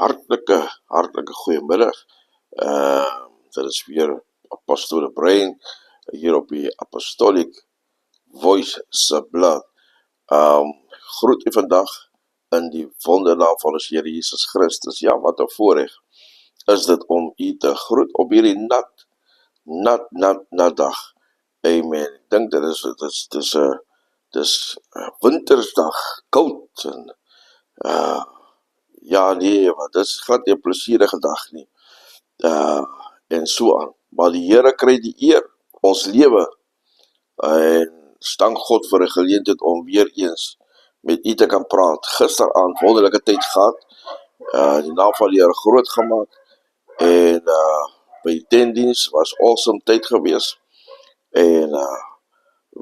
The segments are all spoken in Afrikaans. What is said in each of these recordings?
Hartelijke goeiemiddag. Dit is weer Apostole Brein hier op die Apostolic Voice se blad. Groet u vandag in die wondernaam van ons Here Jesus Christus. Ja, wat 'n voorreg is dit om u te groet op hierdie nat dag. Amen. Ek dink dit is 'n wintersdag, koud en ja, nee, want dit is glad nie 'n plesierige dag nie. En so aan. Maar die Here kry die eer, ons lewe, en dank God vir 'n geleentheid om weer eens met u te kan praat. Gisteraand wonderlike tyd gehad, die naam van die Here groot gemaak, en by die tentdiens was awesome tyd gewees, en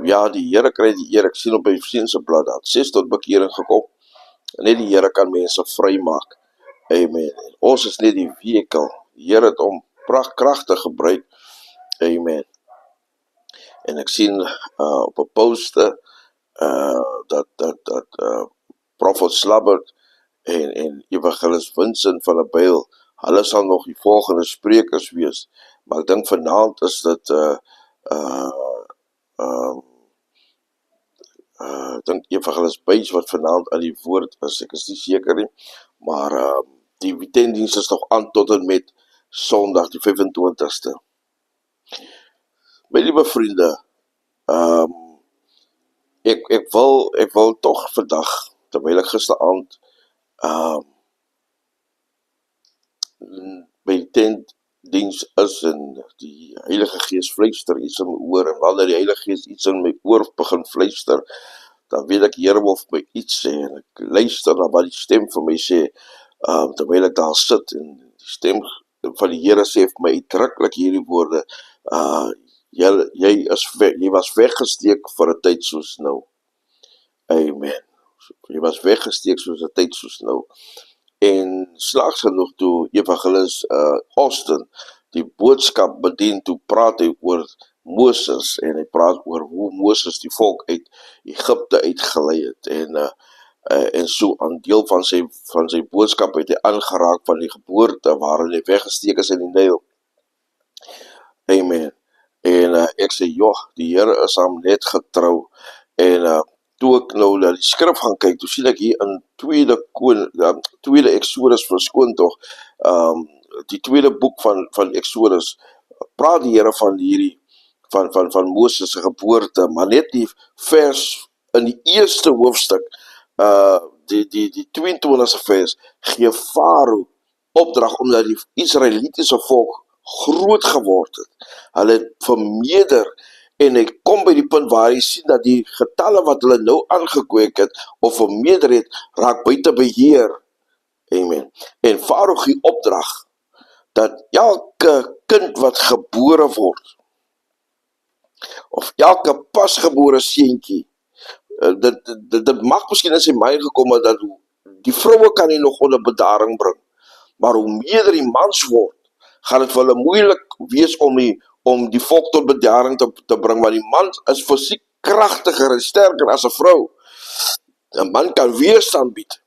ja, die Here kry die eer. Ek sien op my vriend se blad dat 6 tot bekering gekom. Net die Here kan mense vrymaak. Amen. En ons is net die vehikel. Die Here het hom kragtig gebruik. Amen. En ek sien op 'n poster dat Prophet Slabbert en Evangelist Vincent van der Byl, hulle sal nog die volgende sprekers wees. Maar ek dink vanaand is dit ek dink Evangelist Buys wat vanaand aan die woord is. Ek is nie seker nie, maar die tentdiens is nog aan tot en met Sondag die 25ste. My liewe vriende, ek wil tog vandag, terwyl ek gisteraand by die tentdiens is en die Heilige Gees fluister iets in my oor, en wanneer die Heilige Gees iets in my oor begin fluister, dan weet ek Here wil vir my iets sê, en ek luister na wat die stem vir my sê, terwyl ek daar sit, en die stem van die Here sê vir my uitdruklik hierdie woorde, jy was weggesteek vir 'n tyd soos nou. Amen. Jy was weggesteek soos 'n tyd soos nou. En slegs genoeg toe Evangelist Austin die boodskap bedien, toe praat hy oor Moses, en hy praat oor hoe Moses die volk uit Egipte uitgelei het, en so aan deel van sy boodskap het hy aangeraak van die geboorte waarin hy weggesteek is in die Nyl. Amen. En ek sê, joh, die Here is hom net getrou, en toe ek nou na die skrif gaan kyk, toe sien ek hier in tweede Exodus, verskoon tog, die tweede boek van Exodus, praat die Here van hierdie, van Moses se geboorte, maar net die vers in die eerste hoofstuk, die 22e vers, gee Farao opdrag, omdat die Israelitiese volk groot geword het. Hulle het vermeerder, en hy kom by die punt waar hy sien dat die getalle wat hulle nou aangekweek het, of vermeerder het, raak buite beheer. Amen. En Farao gee opdrag, dat elke kind wat gebore word, of elke pasgebore seentjie, dit mag miskien in sy mind gekom het, dat die vroue kan nie nog onder bedaring bring, maar hoe meerder die mans word, gaan het vir hulle moeilik wees om die volk tot bedaring te bring, want die man is fisiek kragtiger en sterker as 'n vrou. 'n Man kan weerstand bied,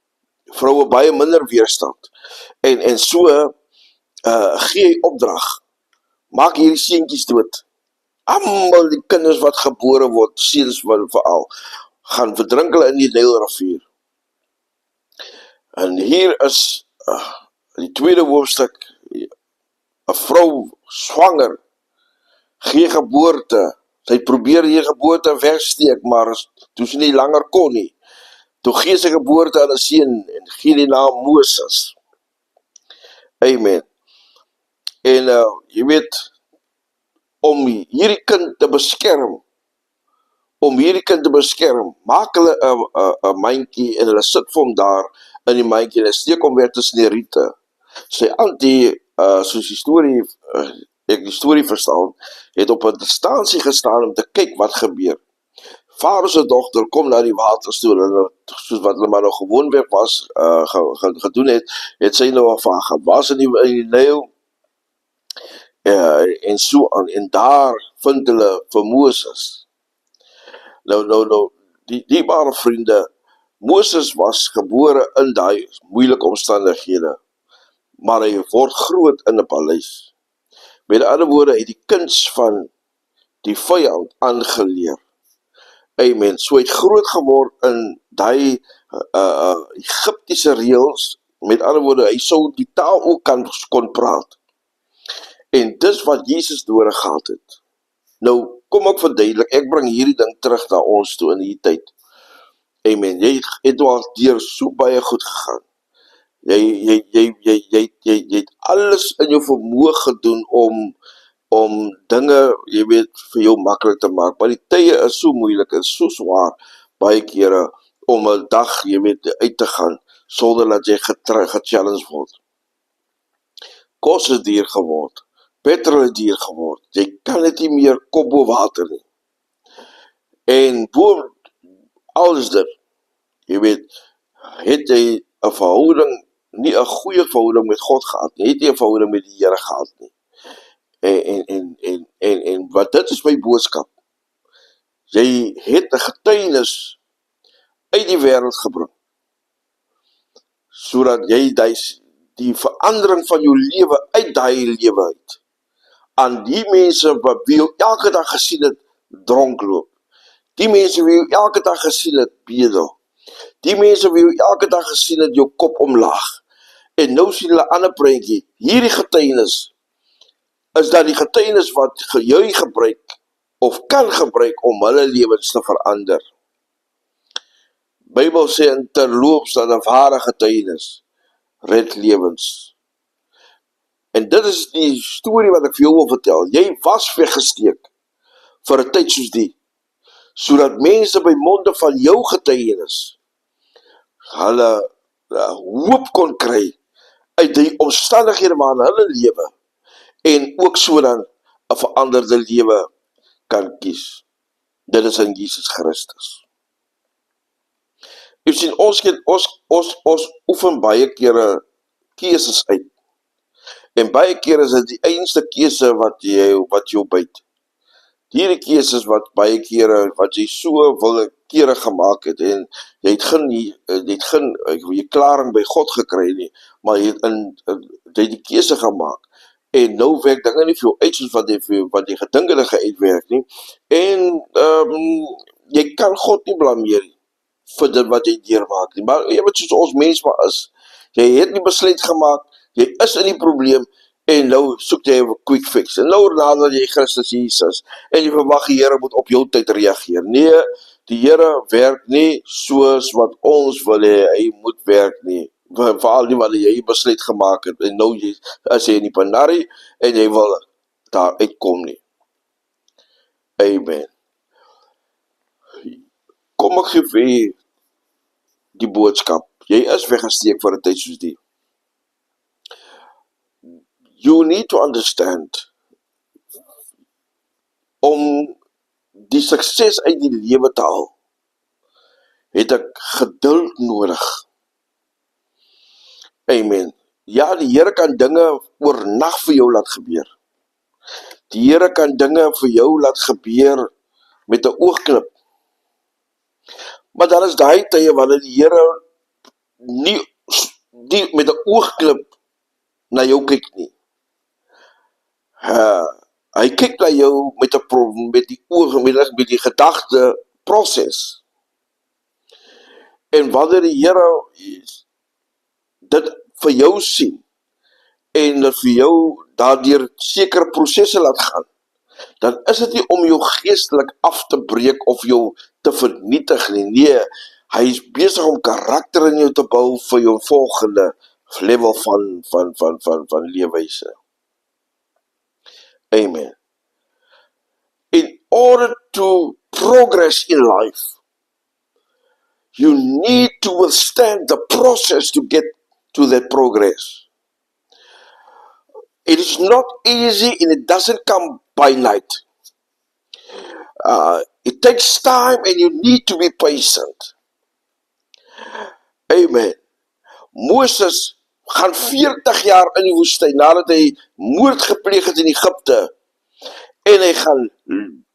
vroue baie minder weerstand, en so gee hy opdrag, maak hierdie seentjies dood. Almal die kinders wat gebore word, seuns veral, gaan verdrink hulle in die Nylrivier. En hier is die tweede hoofstuk, 'n vrou swanger, gee geboorte, sy probeer die geboorte wegsteek, maar toe sy nie langer kon nie, toe gee sy geboorte aan 'n seun, en gee die naam Moses. Amen. En jy weet, om hierdie kind te beskerm, maak hulle 'n mandjie, en hulle sit vir hom daar in die mandjie, en hulle steek hom weer tussen die riete. Sy auntie, soos ek die storie verstaan, het op 'n distansie gestaan om te kyk wat gebeur. Farao se dogter kom na die waterstoel, en soos wat hulle maar nou gewoonweg was, gedoen het sy nou van gaan was in die Nyl, en so aan, en daar vind hulle vir Moses. Nou, die ware vriende, Moses was gebore in daai moeilike omstandighede. maar hy word groot in 'n paleis. Met ander woorde, hy het die kuns van die vyand aangeleer. Amen. So hy het groot geword in daai Egiptiese reëls. Met ander woorde, hy sou die taal ook kon praat. En dis wat Jesus nodig gehad het. Nou, kom ek verduidelik, ek bring hierdie ding terug na ons toe in hierdie tyd. Amen. Jy het al deur so baie goed gegaan. Jy het alles in jou vermoë gedoen om dinge, jy weet, vir jou maklik te maak. Maar die tye is so moeilik, is so swaar, baie kere, om 'n dag, jy weet, uit te gaan, sonder dat jy gechallenged word. Kos is duur geword, petrol is duur geword, jy kan dit nie meer kop bo water nie. En bo alles dit, jy weet, het jy 'n verhouding, nie 'n goeie verhouding met God gehad nie, het jy 'n verhouding met die Here gehad nie. En wat dit is my boodskap. Jy het 'n getuienis uit die wêreld gebring, sodat jy die verandering van jou lewe uit daai lewe uit aan die mense wat wie jou elke dag gesien het dronk loop, die mense wie jou elke dag gesien het bedel, die mense wie jou elke dag gesien het jou kop omlaag, en nou sien hulle 'n ander prentjie. Hierdie getuienis is dat die getuienis wat jy gebruik of kan gebruik om hulle lewens te verander. Bybel sê in terloops dat 'n ware getuienis red lewens. En dit is die storie wat ek vir jou wil vertel. Jy was weggesteek vir 'n tyd soos die, sodat mense by monde van jou getuienis hulle hoop kon kry uit die omstandighede waarin hulle lewe, en ook sodat 'n veranderde lewe kan kies. Dit is in Jesus Christus. Jy sien, ons oefen baie kere keuses uit. En baie kere is dit die enigste keuse wat jou byt. Hierdie keuses wat baie kere, wat jy so kere gemaak het, en jy het geen klaring by God gekry nie, maar jy het die keuse gemaak. En nou werk dinge nie vir jou uit soos wat jy gedink het uitwerk nie. En jy kan God nie blameer vir dit wat jy deurmaak nie. Maar jy weet soos ons mens maar is. Jy het nie besluit gemaak, jy is in die probleem, en nou soek jy 'n quick fix. En nou nader jy Christus Jesus, en jy verwag die Here moet op jou tyd reageer. Nee, die Here werk nie soos wat ons wil hê hy moet werk nie. Veral nie wanneer jy besluit gemaak het, en nou is jy in die panari, en jy wil daar uitkom nie. Amen. Kom ek gee vir die boodskap. Jy is weggesteek vir 'n tyd soos die. You need to understand, om die sukses uit die lewe te haal, het ek geduld nodig. Amen. Ja, die Here kan dinge oornag vir jou laat gebeur. Die Here kan dinge vir jou laat gebeur met 'n oogklip. Maar daar is daai tye wanneer die Here nie met 'n oogklip na jou kyk nie. Hy kyk na jou met die oog, met die gedagte proses. En wanneer die Here dit vir jou sien, en dit vir jou daardeur sekere prosesse laat gaan, dan is dit nie om jou geestelik af te breek of jou te vernietig nie. Nee, hy is besig om karakter in jou te bou vir jou volgende level van leefwyse. Amen. In order to progress in life, you need to withstand the process to get to that progress. It is not easy, and it doesn't come by night. It takes time, and you need to be patient. Amen. Moses gaan 40 jaar in die woestyn nadat hy moord gepleeg het in Egipte, en hy gaan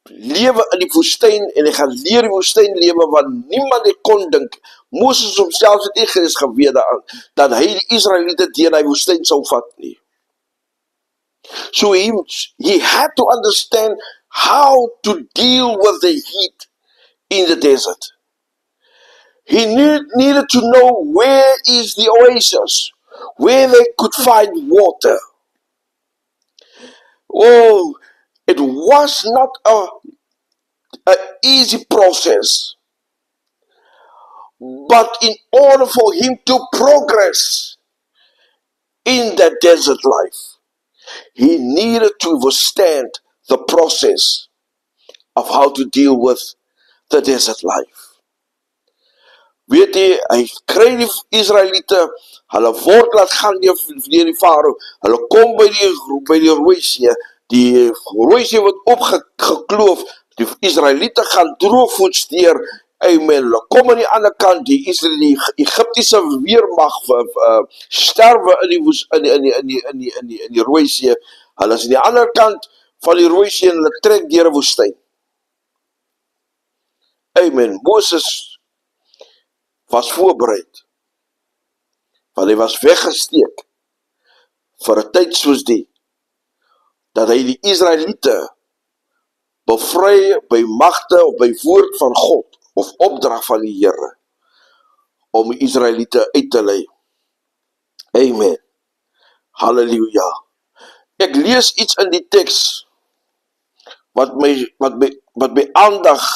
lewe in die woestyn en hy gaan leer die woestyn lewe wat niemand die kon dink. Moses homself het nie eens geweet daaraan dat hy die Israeliete deur die woestyn sou vat nie. So he had to understand how to deal with the heat in the desert. He needed to know where is the oasis, where they could find water. Oh, it was not an easy process. But in order for him to progress in that desert life, he needed to withstand the process of how to deal with the desert life. Weet jy, hy kry die Israeliete, hulle word laat gaan deur die Farao, hulle kom by die Rooi See, die Rooi See word opgekloof, die Israeliete gaan droogvoets deur, amen, hulle kom aan die ander kant, die Egiptiese weermag sterwe in die Rooi See, hulle is aan die ander kant van die Rooi See en hulle trek deur 'n woestyn. Amen, Moses was voorbereid, want hy was weggesteek vir 'n tyd soos die, dat hy die Israeliete bevry by magte of by woord van God, of opdrag van die Here, om die Israeliete uit te lei. Amen. Halleluja. Ek lees iets in die teks, wat my aandag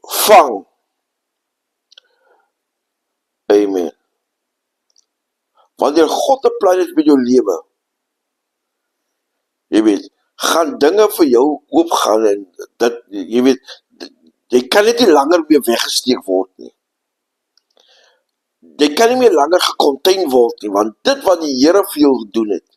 vang. Amen. Wanneer God 'n plan het met jou lewe, jy weet, gaan dinge vir jou oopgaan en dit, jy weet, jy kan net nie langer meer weggesteek word nie. Jy kan nie meer langer gecontain word nie, want dit wat die Here vir jou gedoen het,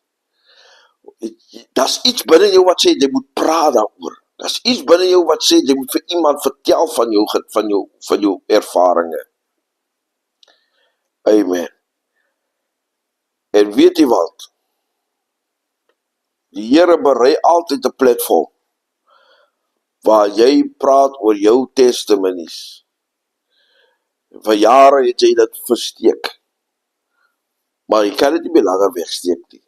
daar's iets binne jou wat sê, jy moet praat daaroor. Daar's iets binne jou wat sê, jy moet vir iemand vertel van jou ervarings. Amen. En weet jy wat? Die Here berei altyd 'n platform waar jy praat oor jou testimonies. Vir jare het jy dit versteek, maar jy kan dit nie meer langer wegsteek nie.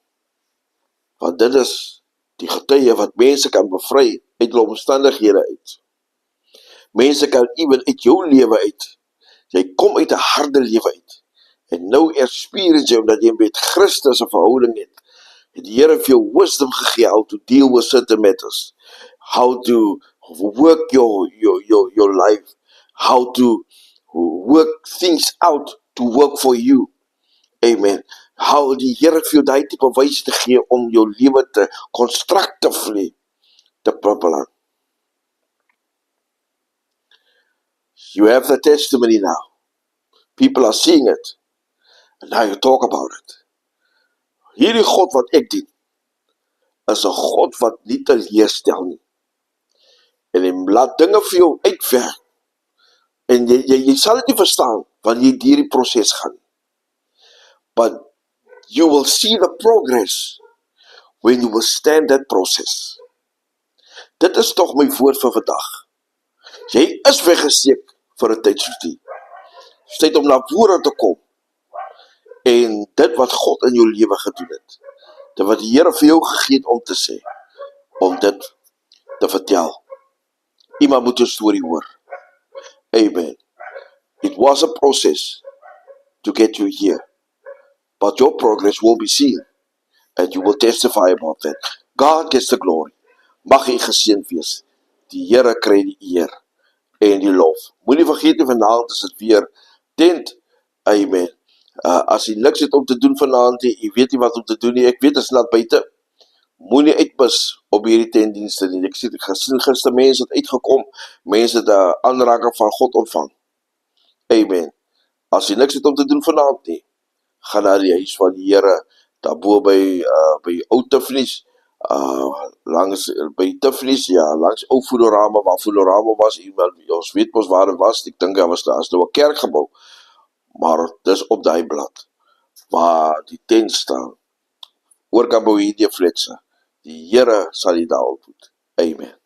Want dit is die getuie wat mense kan bevry uit hulle omstandighede uit. Mense kan ewen uit jou lewe uit. Jy kom uit 'n harde lewe uit. En nou experience jy omdat jy met Christus 'n verhouding het. Die Here vir jou wisdom gegee how to deal with certain matters. How to work your life. How to work things out to work for you. Amen. How die Here vir jou daai tipe wys te gee om jou lewe te constructively te propel. You have the testimony now. People are seeing it. And now you talk about it. Hierdie God wat ek dien, is 'n God wat nie teleurstel nie. En hy laat dinge vir jou uitwerk. En jy sal dit nie verstaan wanneer jy deur die proses gaan. But you will see the progress when you will stand that process. Dit is tog my woord vir vandag. Jy is weggesteek vir 'n tyd soos die. Dis tyd om na vore te kom. En dit wat God in jou lewe gedoen het, dit wat die Here vir jou gegee het om te sê, om dit te vertel. Iemand moet 'n storie hoor. Amen. It was a process to get you here, but your progress will be seen, and you will testify about that. God gets the glory. Mag hy geseën wees. Die Here kry die eer en die lof. Moenie vergeet nie, vanaand is dit weer tent. Amen. As jy niks het om te doen vanaand, jy weet nie wat om te doen nie, ek weet, is net buite, moenie uitmis op hierdie tentdienste nie. Ek gesien gister mense het uitgekom, mense het 'n aanraking van God ontvang. Amen. As jy niks het om te doen vanaand nie, gaan na die huis van die Here, daarbo by Ou Tiffany's, langs by Tiffany's, ja, langs ou Foodorama, waar Foodorama was, ons weet mos waar het was, ek dink daar was nou 'n kerkgebou, maar dis op daai blad, waar die tent staan, oorkant by die fletse, Die Here sal die daar ontmoet. Amen.